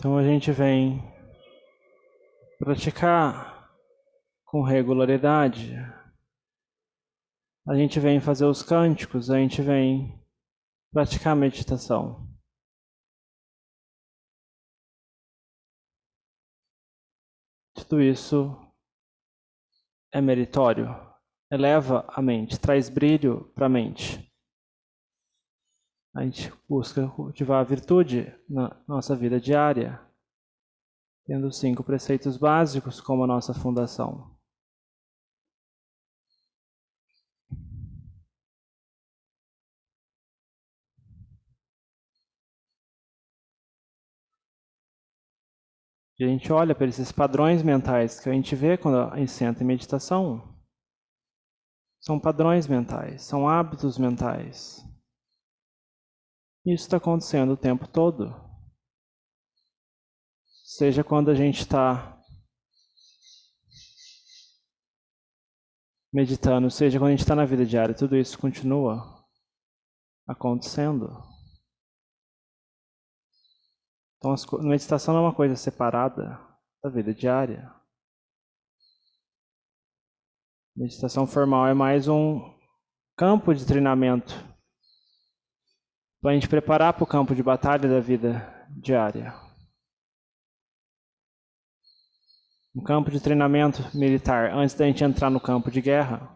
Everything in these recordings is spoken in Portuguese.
Então a gente vem praticar com regularidade. A gente vem fazer os cânticos, a gente vem praticar a meditação. Tudo isso é meritório, eleva a mente, traz brilho para a mente. A gente busca cultivar a virtude na nossa vida diária, tendo 5 preceitos básicos como a nossa fundação. E a gente olha para esses padrões mentais que a gente vê quando a gente senta em meditação. São padrões mentais, são hábitos mentais. Isso está acontecendo o tempo todo. Seja quando a gente está meditando, seja quando a gente está na vida diária, tudo isso continua acontecendo. Então, a meditação não é uma coisa separada da vida diária. A meditação formal é mais um campo de treinamento para a gente preparar para o campo de batalha da vida diária. Um campo de treinamento militar antes da gente entrar no campo de guerra.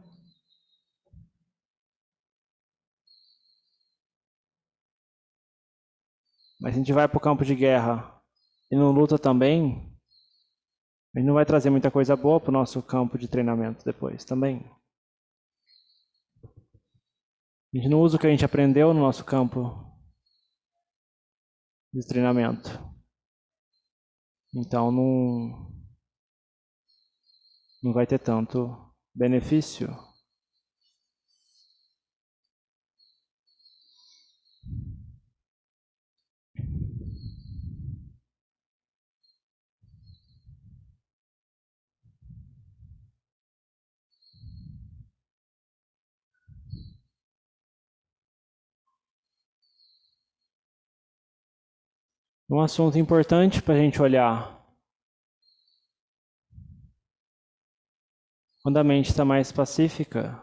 Mas se a gente vai para o campo de guerra e não luta também, a gente não vai trazer muita coisa boa para o nosso campo de treinamento depois também. A gente não usa o que a gente aprendeu no nosso campo de treinamento. Então não vai ter tanto benefício. Um assunto importante para a gente olhar. Quando a mente está mais pacífica,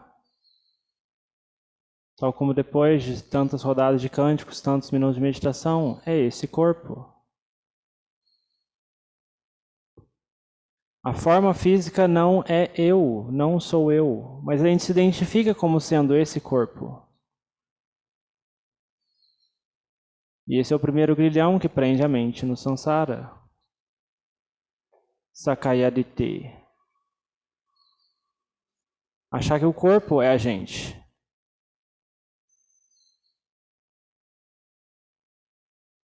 tal como depois de tantas rodadas de cânticos, tantos minutos de meditação, é esse corpo. A forma física não é eu, não sou eu, mas a gente se identifica como sendo esse corpo. E esse é o primeiro grilhão que prende a mente no samsara. Sakayaditi. Achar que o corpo é a gente.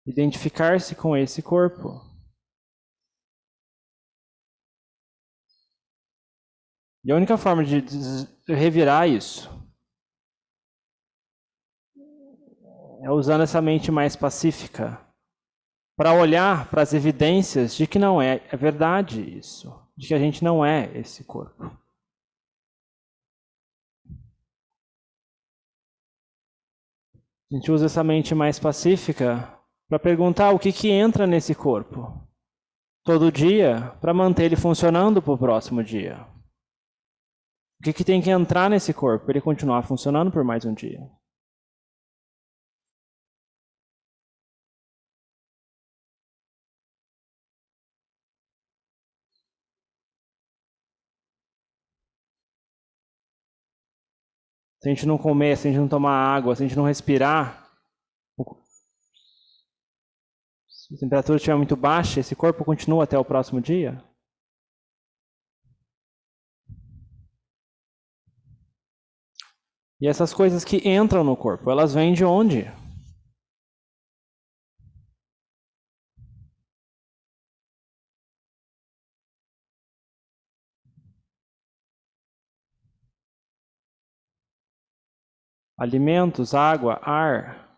Identificar-se com esse corpo. E a única forma de revirar isso é usando essa mente mais pacífica para olhar para as evidências de que não é verdade isso, de que a gente não é esse corpo. A gente usa essa mente mais pacífica para perguntar o que entra nesse corpo todo dia para manter ele funcionando para o próximo dia. O que tem que entrar nesse corpo para ele continuar funcionando por mais um dia? Se a gente não comer, se a gente não tomar água, se a gente não respirar, se a temperatura estiver muito baixa, esse corpo continua até o próximo dia? E essas coisas que entram no corpo, elas vêm de onde? Alimentos, água, ar.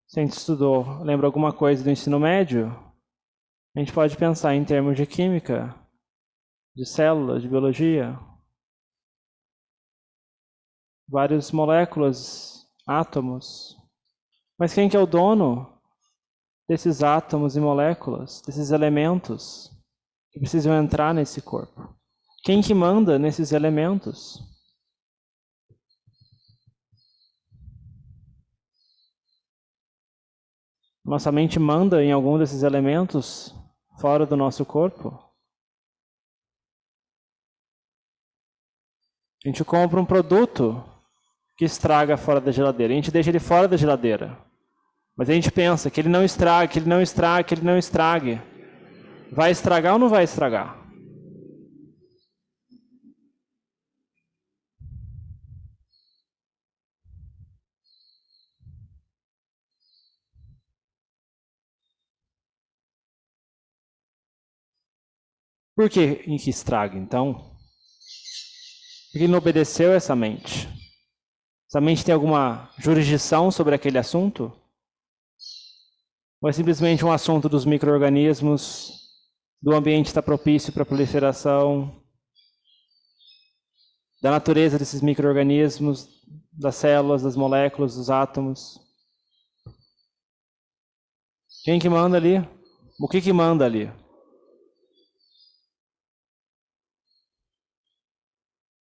Se a gente estudou, lembra alguma coisa do ensino médio? A gente pode pensar em termos de química, de células, de biologia. Várias moléculas, átomos. Mas quem que é o dono desses átomos e moléculas, desses elementos que precisam entrar nesse corpo? Quem que manda nesses elementos? Nossa mente manda em algum desses elementos fora do nosso corpo? A gente compra um produto que estraga fora da geladeira. A gente deixa ele fora da geladeira. Mas a gente pensa que ele não estrague, que ele não estrague, que ele não estrague. Vai estragar ou não vai estragar? Por que em que estraga, então? Porque ele não obedeceu essa mente. Essa mente tem alguma jurisdição sobre aquele assunto? Ou é simplesmente um assunto dos micro-organismos, do ambiente está propício para a proliferação, da natureza desses micro-organismos, das células, das moléculas, dos átomos? Quem que manda ali? O que manda ali?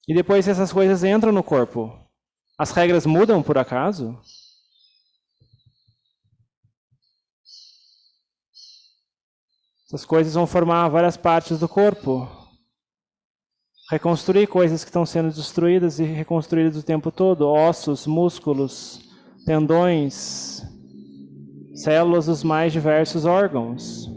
E depois que essas coisas entram no corpo, as regras mudam por acaso? Essas coisas vão formar várias partes do corpo. Reconstruir coisas que estão sendo destruídas e reconstruídas o tempo todo. Ossos, músculos, tendões, células dos mais diversos órgãos.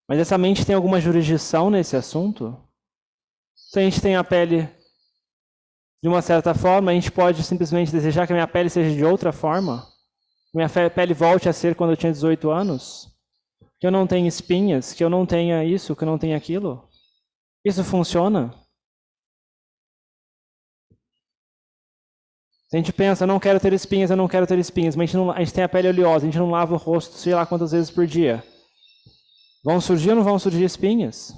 Mas essa mente tem alguma jurisdição nesse assunto? Se a gente tem a pele de uma certa forma, a gente pode simplesmente desejar que a minha pele seja de outra forma? Que minha pele volte a ser quando eu tinha 18 anos? Que eu não tenha espinhas, que eu não tenha isso, que eu não tenha aquilo? Isso funciona? Se a gente pensa, eu não quero ter espinhas, eu não quero ter espinhas, mas a gente tem a pele oleosa, a gente não lava o rosto, sei lá quantas vezes por dia. Vão surgir ou não vão surgir espinhas?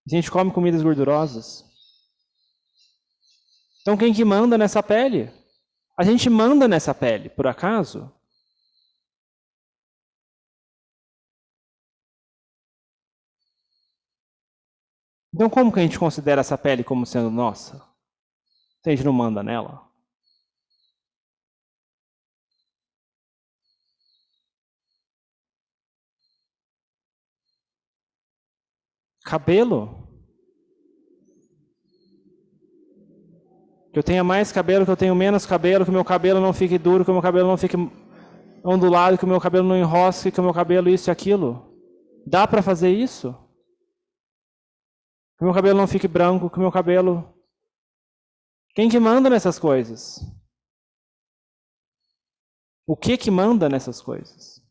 A gente come comidas gordurosas. Então quem que manda nessa pele? A gente manda nessa pele, por acaso? Então como que a gente considera essa pele como sendo nossa? Se a gente não manda nela? Cabelo? Que eu tenha mais cabelo, que eu tenha menos cabelo, que o meu cabelo não fique duro, que o meu cabelo não fique ondulado, que o meu cabelo não enrosque, que o meu cabelo isso e aquilo. Dá para fazer isso? Que o meu cabelo não fique branco, que o meu cabelo... Quem que manda nessas coisas? O que manda nessas coisas?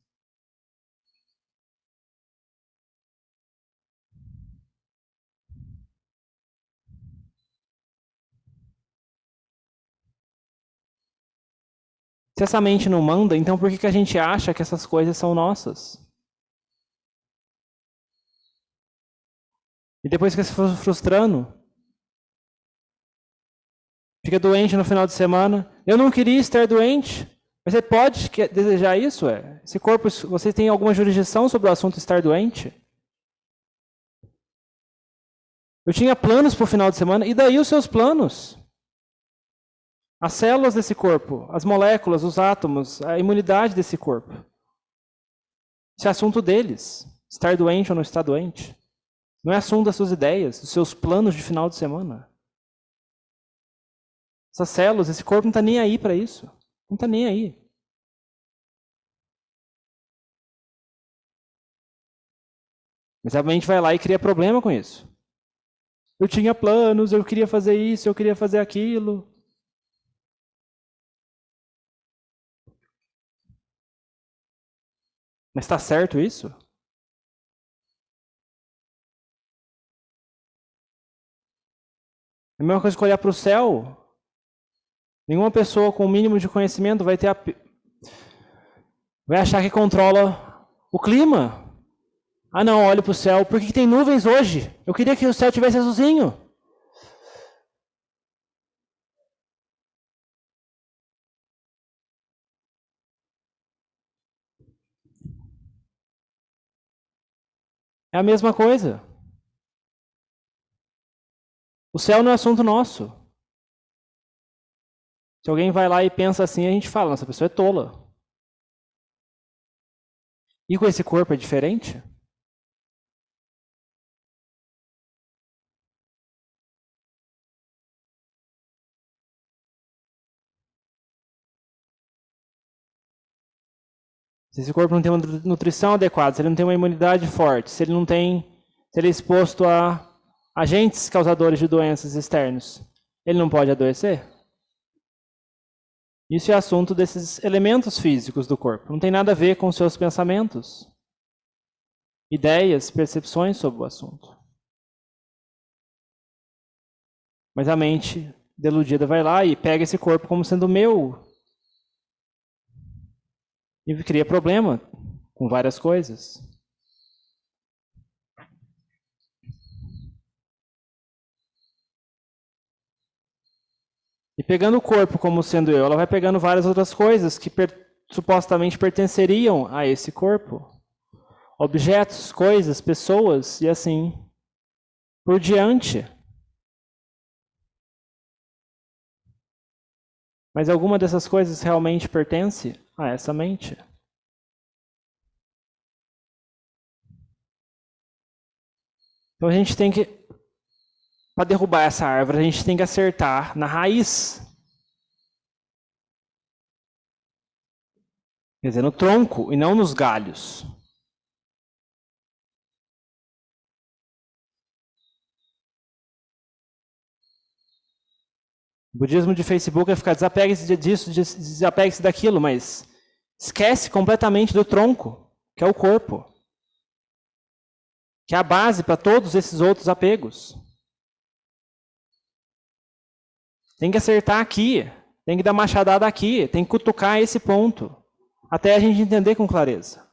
Se essa mente não manda, então por que a gente acha que essas coisas são nossas? E depois fica se frustrando. Fica doente no final de semana. Eu não queria estar doente. Mas você pode desejar isso? Esse corpo, você tem alguma jurisdição sobre o assunto estar doente? Eu tinha planos para o final de semana. E daí os seus planos? As células desse corpo, as moléculas, os átomos, a imunidade desse corpo. Isso é assunto deles. Estar doente ou não estar doente. Não é assunto das suas ideias, dos seus planos de final de semana. Essas células, esse corpo não está nem aí para isso. Não está nem aí. Mas a mente vai lá e cria problema com isso. Eu tinha planos, eu queria fazer isso, eu queria fazer aquilo. Mas está certo isso? É a mesma coisa que olhar para o céu. Nenhuma pessoa com o mínimo de conhecimento vai achar que controla o clima. Ah, não, olho para o céu. Por que tem nuvens hoje? Eu queria que o céu tivesse azulzinho. É a mesma coisa. O céu não é assunto nosso. Se alguém vai lá e pensa assim, a gente fala, nossa, pessoa é tola. E com esse corpo é diferente? Se esse corpo não tem uma nutrição adequada, se ele não tem uma imunidade forte, se ele não tem, se ele é exposto a agentes causadores de doenças externos, ele não pode adoecer? Isso é assunto desses elementos físicos do corpo. Não tem nada a ver com seus pensamentos, ideias, percepções sobre o assunto. Mas a mente deludida vai lá e pega esse corpo como sendo meu e cria problema com várias coisas. E pegando o corpo como sendo eu, ela vai pegando várias outras coisas que supostamente pertenceriam a esse corpo. Objetos, coisas, pessoas e assim por diante. Mas alguma dessas coisas realmente pertence a essa mente? Então a gente tem que, para derrubar essa árvore, a gente tem que acertar na raiz. Quer dizer, no tronco e não nos galhos. O budismo de Facebook é ficar desapegue-se disso, desapegue-se daquilo, mas esquece completamente do tronco, que é o corpo, que é a base para todos esses outros apegos. Tem que acertar aqui, tem que dar machadada aqui, tem que cutucar esse ponto, até a gente entender com clareza.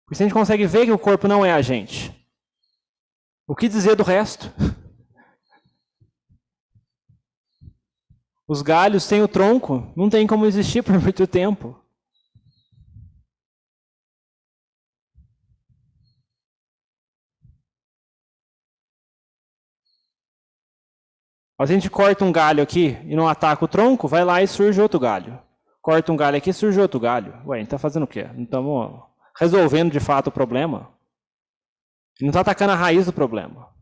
Porque se a gente consegue ver que o corpo não é a gente, o que dizer do resto? Os galhos sem o tronco não tem como existir por muito tempo. A gente corta um galho aqui e não ataca o tronco, vai lá e surge outro galho. Corta um galho aqui e surge outro galho. Ué, a gente está fazendo o quê? Não estamos resolvendo de fato o problema? Não está atacando a raiz do problema.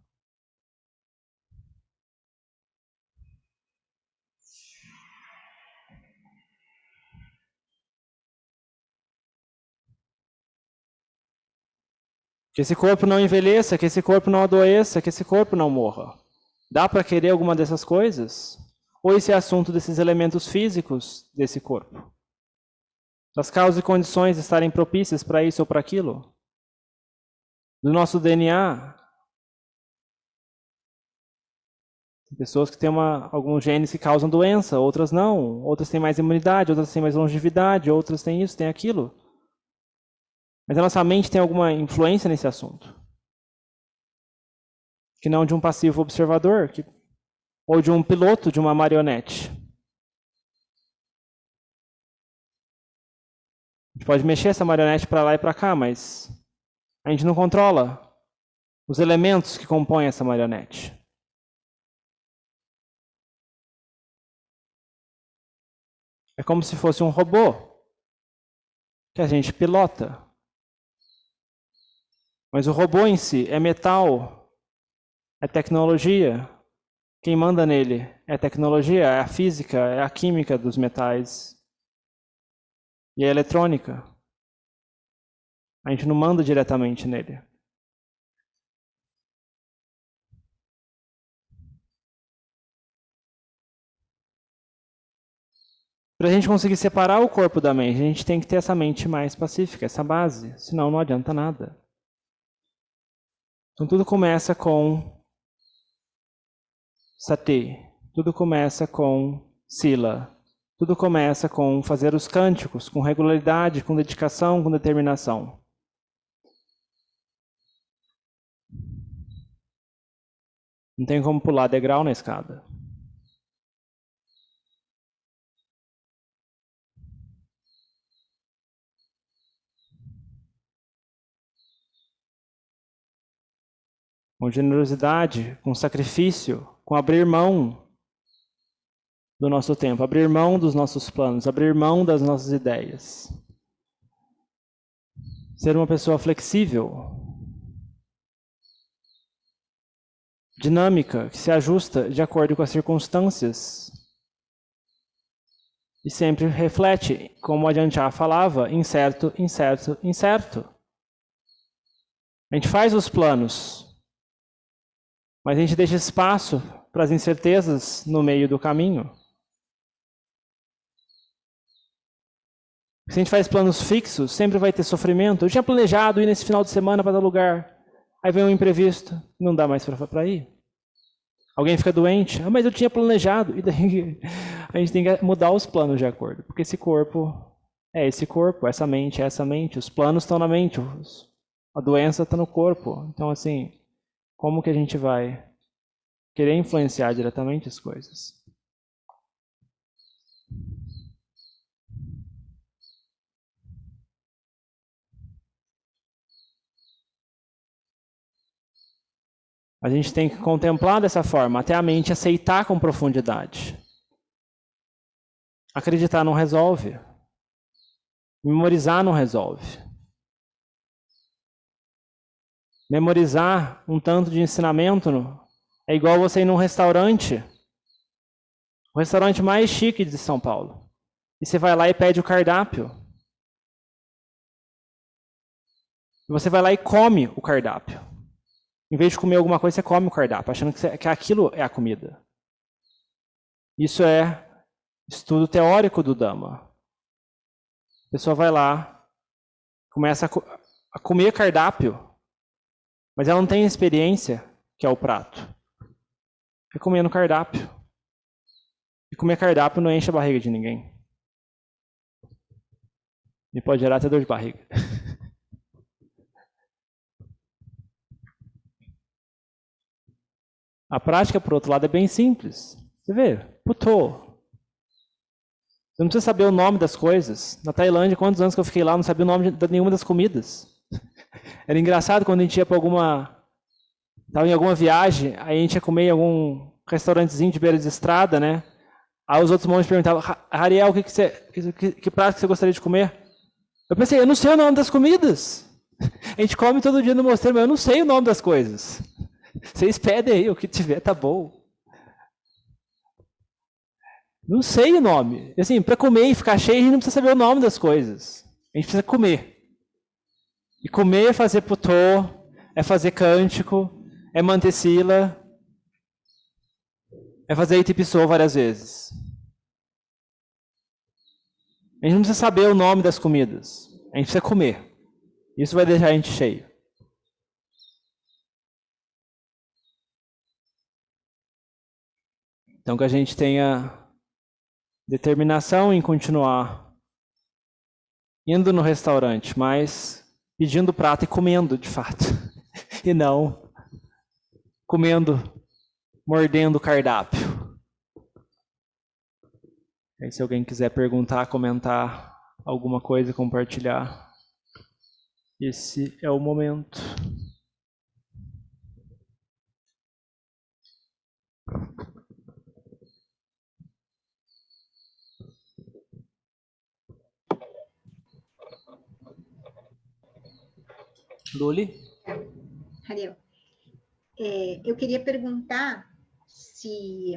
Que esse corpo não envelheça, que esse corpo não adoeça, que esse corpo não morra. Dá para querer alguma dessas coisas? Ou esse é assunto desses elementos físicos desse corpo? Das causas e condições estarem propícias para isso ou para aquilo? Do nosso DNA? Tem pessoas que têm alguns genes que causam doença, outras não. Outras têm mais imunidade, outras têm mais longevidade, outras têm isso, têm aquilo. Mas a nossa mente tem alguma influência nesse assunto? Que não de um passivo observador, ou de um piloto de uma marionete. A gente pode mexer essa marionete para lá e para cá, mas a gente não controla os elementos que compõem essa marionete. É como se fosse um robô que a gente pilota. Mas o robô em si é metal, é tecnologia. Quem manda nele é a tecnologia, é a física, é a química dos metais e a eletrônica. A gente não manda diretamente nele. Para a gente conseguir separar o corpo da mente, a gente tem que ter essa mente mais pacífica, essa base, senão não adianta nada. Então tudo começa com Sati, tudo começa com Sila, tudo começa com fazer os cânticos com regularidade, com dedicação, com determinação. Não tem como pular degrau na escada. Com generosidade, com sacrifício, com abrir mão do nosso tempo, abrir mão dos nossos planos, abrir mão das nossas ideias. Ser uma pessoa flexível, dinâmica, que se ajusta de acordo com as circunstâncias. E sempre reflete, como a Ajahn falava, incerto, incerto, incerto. A gente faz os planos, mas a gente deixa espaço para as incertezas no meio do caminho. Se a gente faz planos fixos, sempre vai ter sofrimento. Eu tinha planejado ir nesse final de semana para tal lugar. Aí vem um imprevisto, não dá mais para ir. Alguém fica doente, mas eu tinha planejado. E daí a gente tem que mudar os planos de acordo. Porque esse corpo, essa mente é essa mente. Os planos estão na mente, a doença está no corpo. Então, assim, como que a gente vai querer influenciar diretamente as coisas? A gente tem que contemplar dessa forma, até a mente aceitar com profundidade. Acreditar não resolve. Memorizar não resolve. Memorizar um tanto de ensinamento é igual você ir num restaurante, o restaurante mais chique de São Paulo. E você vai lá e pede o cardápio. E você vai lá e come o cardápio. Em vez de comer alguma coisa, você come o cardápio, achando que aquilo é a comida. Isso é estudo teórico do Dhamma. A pessoa vai lá, começa a comer cardápio, mas ela não tem experiência, que é o prato. Fica comendo cardápio. E comer cardápio não enche a barriga de ninguém. E pode gerar até dor de barriga. A prática, por outro lado, é bem simples. Você vê, putô. Você não precisa saber o nome das coisas. Na Tailândia, quantos anos que eu fiquei lá, não sabia o nome de nenhuma das comidas. Era engraçado quando a gente ia para estava em alguma viagem, aí a gente ia comer em algum restaurantezinho de beira de estrada, né? Aí os outros monges perguntavam, Hariel, que prato que você gostaria de comer? Eu pensei, eu não sei o nome das comidas. A gente come todo dia no mosteiro, mas eu não sei o nome das coisas. Vocês pedem aí, o que tiver tá bom. Não sei o nome. Assim, para comer e ficar cheio, a gente não precisa saber o nome das coisas. A gente precisa comer. E comer é fazer putô, é fazer cântico, é manter sila, é fazer itipissô várias vezes. A gente não precisa saber o nome das comidas. A gente precisa comer. Isso vai deixar a gente cheio. Então que a gente tenha determinação em continuar indo no restaurante, mas pedindo prato e comendo, de fato. E não comendo, mordendo o cardápio. Aí, se alguém quiser perguntar, comentar alguma coisa, compartilhar, esse é o momento. Luli? Ariel, eu queria perguntar se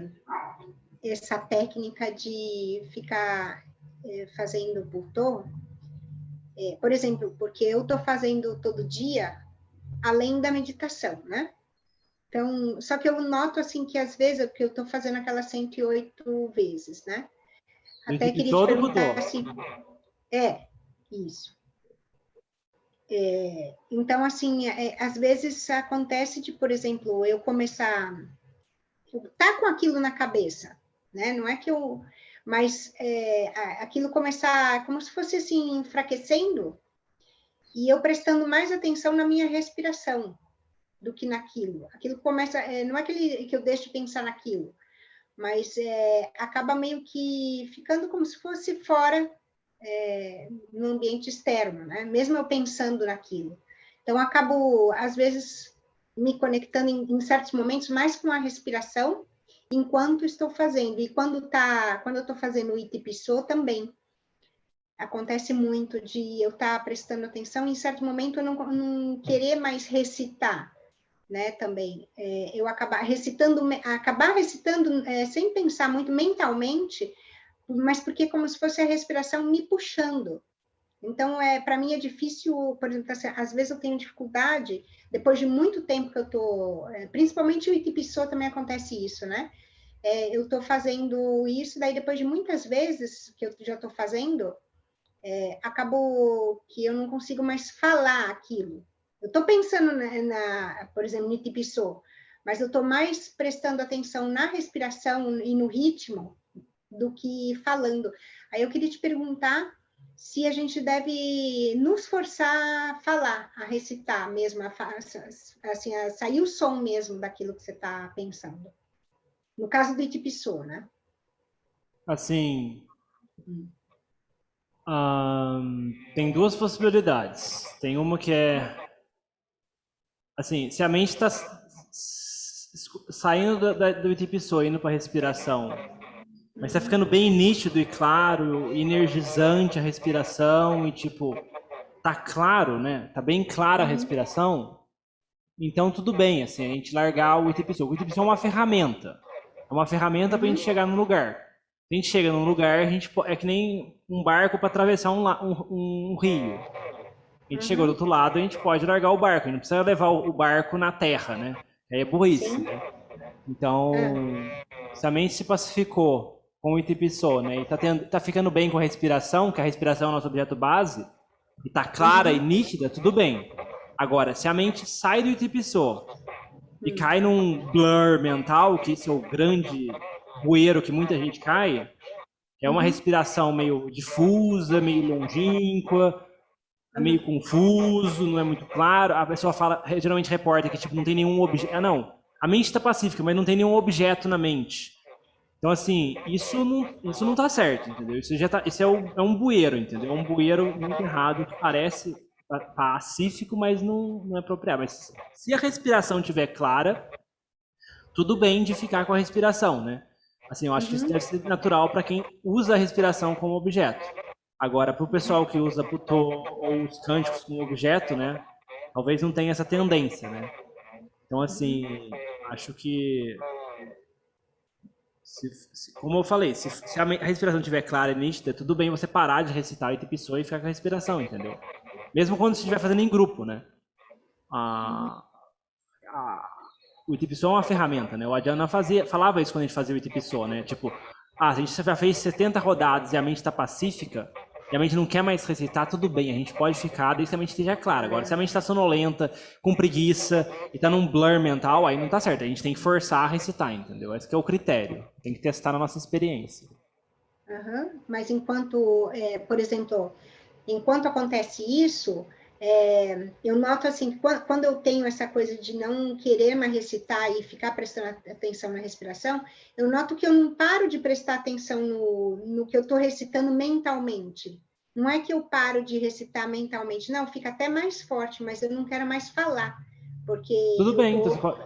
essa técnica de ficar fazendo putô, por exemplo, porque eu estou fazendo todo dia, além da meditação, né? Então, só que eu noto assim que às vezes, porque eu estou fazendo aquelas 108 vezes, né? Até queria te perguntar se... isso. Então, assim, às vezes acontece de, por exemplo, eu começar... Tá com aquilo na cabeça, né? Não é que eu... Mas aquilo começar como se fosse, assim, enfraquecendo, e eu prestando mais atenção na minha respiração do que naquilo. Aquilo começa... não é que eu deixo de pensar naquilo, mas acaba meio que ficando como se fosse fora, no ambiente externo, né? Mesmo eu pensando naquilo. Então, acabo, às vezes, me conectando em certos momentos mais com a respiração, enquanto estou fazendo. E quando eu estou fazendo o Itipiçô também, acontece muito de eu estar prestando atenção e em certo momento eu não querer mais recitar, né, também. Eu acabar recitando sem pensar muito mentalmente, mas porque é como se fosse a respiração me puxando. Então, para mim é difícil, por exemplo, assim, às vezes eu tenho dificuldade, depois de muito tempo que eu estou, principalmente o Itipiçô também acontece isso, né? Eu estou fazendo isso, daí depois de muitas vezes que eu já estou fazendo, acabou que eu não consigo mais falar aquilo. Eu estou pensando, por exemplo, no Itipiçô, mas eu estou mais prestando atenção na respiração e no ritmo do que falando. Aí eu queria te perguntar se a gente deve nos forçar a falar, a recitar mesmo, assim, a sair o som mesmo daquilo que você está pensando. No caso do Itipiçô, né? Assim, tem duas possibilidades. Tem uma que é, assim, se a mente está saindo do Itipiçô, indo para a respiração, mas está ficando bem nítido e claro, energizante a respiração e tipo, tá claro, né? Tá bem clara a respiração. Então tudo bem, assim, a gente largar o Itipiçô. O Itipiçô é uma ferramenta. É uma ferramenta para a gente chegar num lugar. Se a gente chega num lugar, é que nem um barco para atravessar um rio. A gente chegou do outro lado, a gente pode largar o barco. A gente não precisa levar o barco na terra, né? Aí é burrice, Sim. né? Então, se a mente se pacificou com o Itipiçô, né? E tá ficando bem com a respiração, que a respiração é o nosso objeto base, e tá clara e nítida, tudo bem. Agora, se a mente sai do Itipiçô e cai num blur mental, que esse é o grande bueiro que muita gente cai, é uma respiração meio difusa, meio longínqua, é meio confuso, não é muito claro. A pessoa fala, geralmente reporta que tipo, não tem nenhum objeto. Ah, não. A mente está pacífica, mas não tem nenhum objeto na mente. Então, assim, isso não tá certo, entendeu? Isso é um bueiro, entendeu? É um bueiro muito errado que parece pacífico, mas não é apropriado. Mas se a respiração estiver clara, tudo bem de ficar com a respiração, né? Assim, eu acho que isso deve ser natural para quem usa a respiração como objeto. Agora, para o pessoal que usa Butô ou os cânticos como objeto, né? Talvez não tenha essa tendência, né? Então, assim, acho que, como eu falei, se a respiração estiver clara e nítida, tudo bem você parar de recitar o Itipiçô e ficar com a respiração, entendeu? Mesmo quando você estiver fazendo em grupo, né? A, o Itipiçô é uma ferramenta, né? O Adriano falava isso quando a gente fazia o Itipiçô, né? Tipo, a gente já fez 70 rodadas e a mente está pacífica, e a mente não quer mais recitar, tudo bem, a gente pode ficar desde que a mente esteja clara. Agora, se a mente está sonolenta, com preguiça, e está num blur mental, aí não tá certo. A gente tem que forçar a recitar, entendeu? Esse que é o critério. Tem que testar na nossa experiência. Mas enquanto, por exemplo, enquanto acontece isso, eu noto assim, quando eu tenho essa coisa de não querer mais recitar e ficar prestando atenção na respiração, eu noto que eu não paro de prestar atenção no que eu estou recitando mentalmente. Não é que eu paro de recitar mentalmente, não, fica até mais forte, mas eu não quero mais falar, porque Tudo eu bem, então tô, você pode...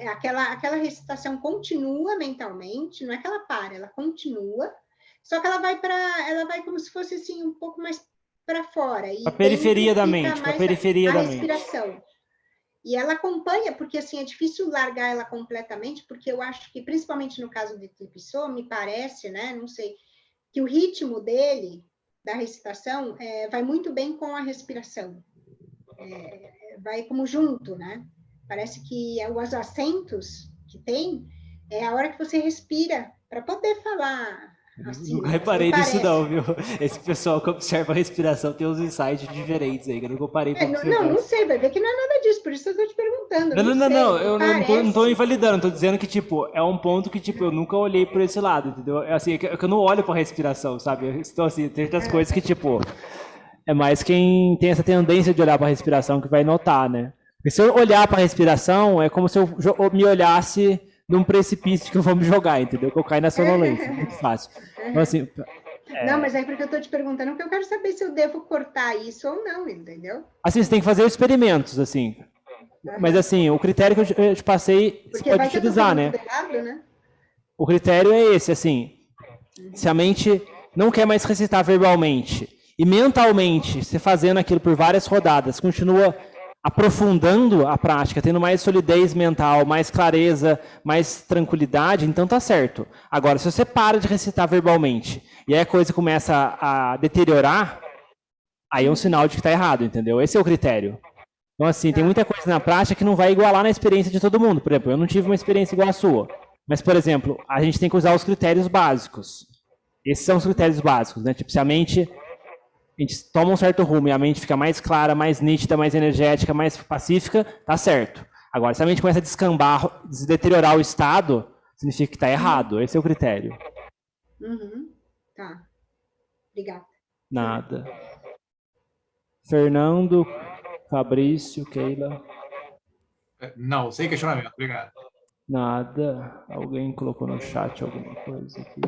aquela recitação continua mentalmente, não é que ela para, ela continua, só que ela vai como se fosse assim um pouco mais para fora A e dentro periferia da fica mente, para a mais periferia a da mente. respiração. E ela acompanha, porque assim é difícil largar ela completamente, porque eu acho que principalmente no caso de Tripissot, me parece, né, não sei, que o ritmo dele da recitação vai muito bem com a respiração. Vai como junto, né? Parece que os acentos que tem é a hora que você respira para poder falar Assim, Nunca me reparei nisso parece. não, viu? Esse pessoal que observa a respiração tem uns insights diferentes aí, que eu nunca parei para observar. Não sei, vai ver que não é nada disso, por isso eu estou te perguntando, Não, não não, não, sei, não, me eu não tô parece. invalidando, tô dizendo que, tipo, é um ponto que, tipo, eu nunca olhei por esse lado, entendeu? É assim, é que eu não olho pra respiração, sabe? Então, assim, tem outras coisas que, tipo, é mais quem tem essa tendência de olhar pra respiração que vai notar, né? Porque se eu olhar pra respiração, é como se eu me olhasse num precipício que eu vou me jogar, entendeu? Que eu caio na sonolência, muito fácil. Então, assim, Não, mas é porque eu estou te perguntando, porque eu quero saber se eu devo cortar isso ou não, entendeu? você tem que fazer experimentos, assim. Mas, Uhum. assim, o critério que eu te passei, você Porque pode vai que eu estou utilizar, fazendo né? tudo errado, né? O critério é esse, assim, se a mente não quer mais recitar verbalmente e mentalmente, se fazendo aquilo por várias rodadas, continua aprofundando a prática, tendo mais solidez mental, mais clareza, mais tranquilidade, então tá certo. Agora, se você para de recitar verbalmente e aí a coisa começa a deteriorar, aí é um sinal de que está errado, entendeu? Esse é o critério. Então, assim, tem Tá. muita coisa na prática que não vai igualar na experiência de todo mundo. Por exemplo, eu não tive uma experiência igual a sua. Mas, por exemplo, a gente tem que usar os critérios básicos. Esses são os critérios básicos, né? Tipo, se a gente toma um certo rumo e a mente fica mais clara, mais nítida, mais energética, mais pacífica, tá certo. Agora, se a mente começa a descambar, deteriorar o estado, significa que está errado. Esse é o critério. Uhum. Tá. Obrigada. Nada. Fernando, Fabrício, Keila. Não, sem questionamento, obrigado. Nada. Alguém colocou no chat alguma coisa aqui?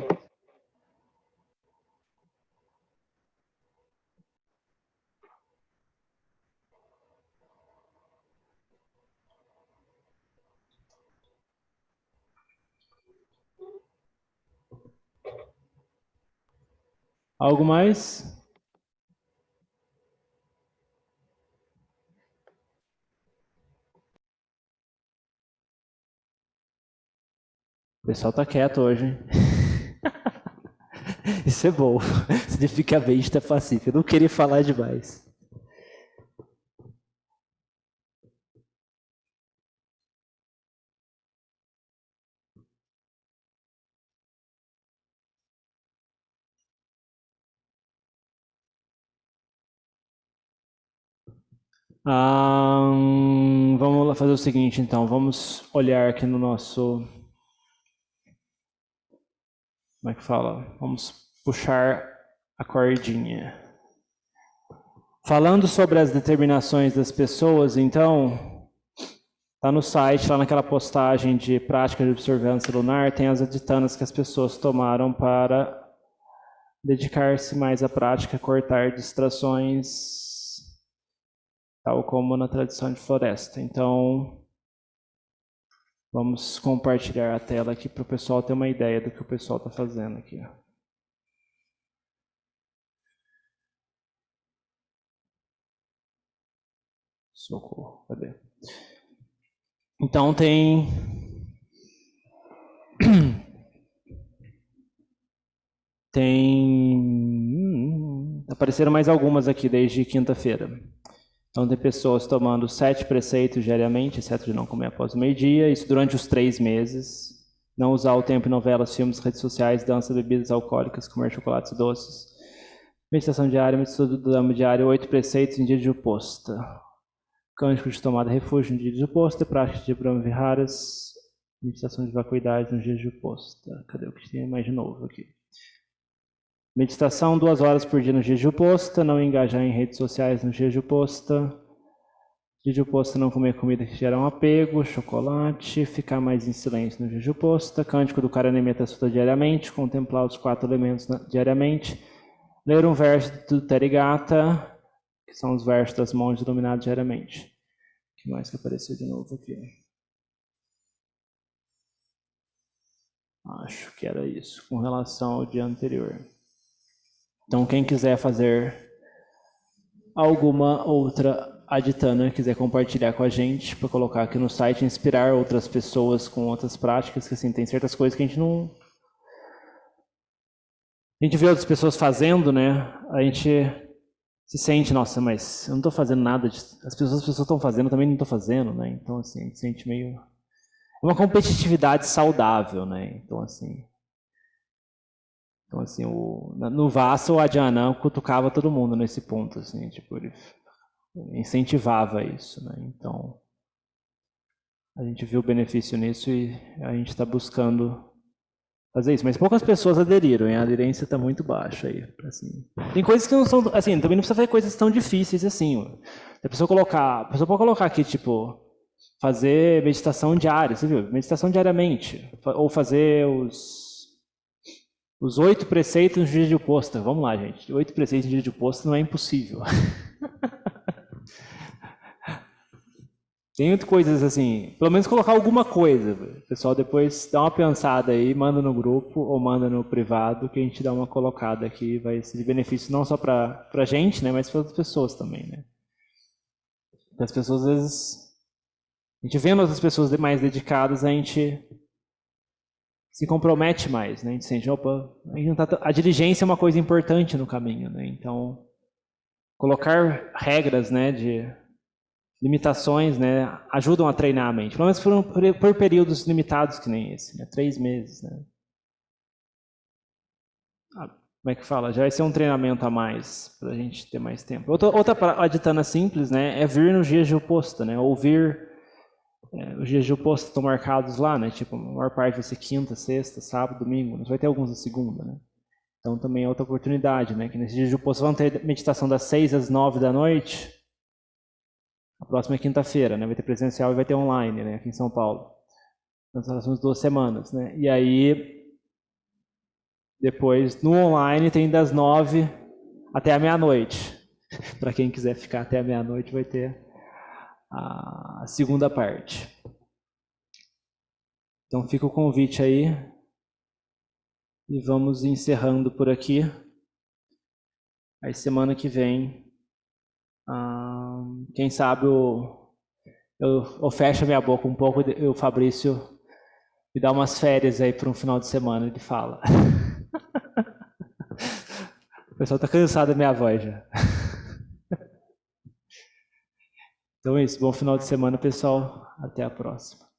Algo mais? O pessoal tá quieto hoje, hein? Isso é bom. Significa que a mente está pacífica. Eu não queria falar demais. Vamos lá fazer o seguinte, então. Vamos olhar aqui no nosso... Como é que fala? Vamos puxar a cordinha. Falando sobre as determinações das pessoas, então, tá no site, lá naquela postagem de prática de observância lunar, tem as aditanas que as pessoas tomaram para dedicar-se mais à prática, cortar distrações, tal como na tradição de floresta. Então, vamos compartilhar a tela aqui para o pessoal ter uma ideia do que o pessoal está fazendo aqui. Socorro, cadê? Então tem apareceram mais algumas aqui desde quinta-feira. Então tem pessoas tomando 7 preceitos diariamente, exceto de não comer após o meio-dia, isso durante os 3 meses. Não usar o tempo em novelas, filmes, redes sociais, dança, bebidas alcoólicas, comer chocolates doces. Meditação diária, meditação do Dhamma diário, 8 preceitos em dia de oposta. Cântico de tomada refúgio no dia de oposta, prática de Brahmaviharas, meditação de vacuidade nos dias de oposta. Cadê o que tem mais de novo aqui? Meditação 2 horas por dia nos dias de oposta, não engajar em redes sociais nos dias de oposta. Dia de oposta, não comer comida que gera um apego, chocolate, ficar mais em silêncio no dia de oposta, cântico do Karanimeta Sutta diariamente, contemplar os 4 elementos diariamente, ler um verso do Therigatha, que são os versos das monjas iluminadas diariamente. O que mais que apareceu de novo aqui? Acho que era isso, com relação ao dia anterior. Então, quem quiser fazer alguma outra aditana, quiser compartilhar com a gente, para colocar aqui no site, inspirar outras pessoas com outras práticas, que assim, tem certas coisas que a gente não... A gente vê outras pessoas fazendo, né? A gente se sente, nossa, mas eu não estou fazendo nada, as pessoas estão fazendo, eu também não estou fazendo, né? Então, assim, a gente se sente meio... É uma competitividade saudável, né? Então, assim... Então, assim, no Vassa, o Adyanam cutucava todo mundo nesse ponto, assim, tipo, ele incentivava isso, né? Então, a gente viu o benefício nisso e a gente está buscando fazer isso. Mas poucas pessoas aderiram, e a aderência está muito baixa aí. Assim. Tem coisas que não são, assim, também não precisa fazer coisas tão difíceis assim. A pessoa pode colocar aqui, tipo, fazer meditação diária, você viu? Meditação diariamente. Ou fazer os 8 preceitos no dia de oposta. Vamos lá, gente. 8 preceitos no dia de oposta não é impossível. Tem coisas assim, pelo menos colocar alguma coisa. O pessoal depois dá uma pensada aí, manda no grupo ou manda no privado, que a gente dá uma colocada aqui, vai ser de benefício não só para a gente, né, mas para outras pessoas também, né. As pessoas, às vezes, a gente vendo outras pessoas mais dedicadas, a gente se compromete mais, né, a gente sente, opa, a diligência é uma coisa importante no caminho, né, então colocar regras, né, de limitações, né, ajudam a treinar a mente, pelo menos por períodos limitados que nem esse, né, 3 meses, né. Como é que fala? Já vai ser um treinamento a mais, para a gente ter mais tempo. Outra aditana simples, né, é vir nos dias de oposta, né, ouvir os dias de oposta estão marcados lá, né, tipo, a maior parte vai ser quinta, sexta, sábado, domingo, mas vai ter alguns na segunda, né. Então também é outra oportunidade, né, que nesses dias de oposta vão ter meditação das 6 às 9 da noite, a próxima é quinta-feira, né? Vai ter presencial e vai ter online, né? Aqui em São Paulo. Nas próximas 2 semanas, né? E aí, depois, no online, tem das 9 até a meia-noite. Para quem quiser ficar até a meia-noite, vai ter a segunda parte. Então, fica o convite aí. E vamos encerrando por aqui. Aí, semana que vem, quem sabe eu fecho a minha boca um pouco e o Fabrício me dá umas férias aí para um final de semana, ele fala. O pessoal está cansado da minha voz já. Então é isso, bom final de semana, pessoal. Até a próxima.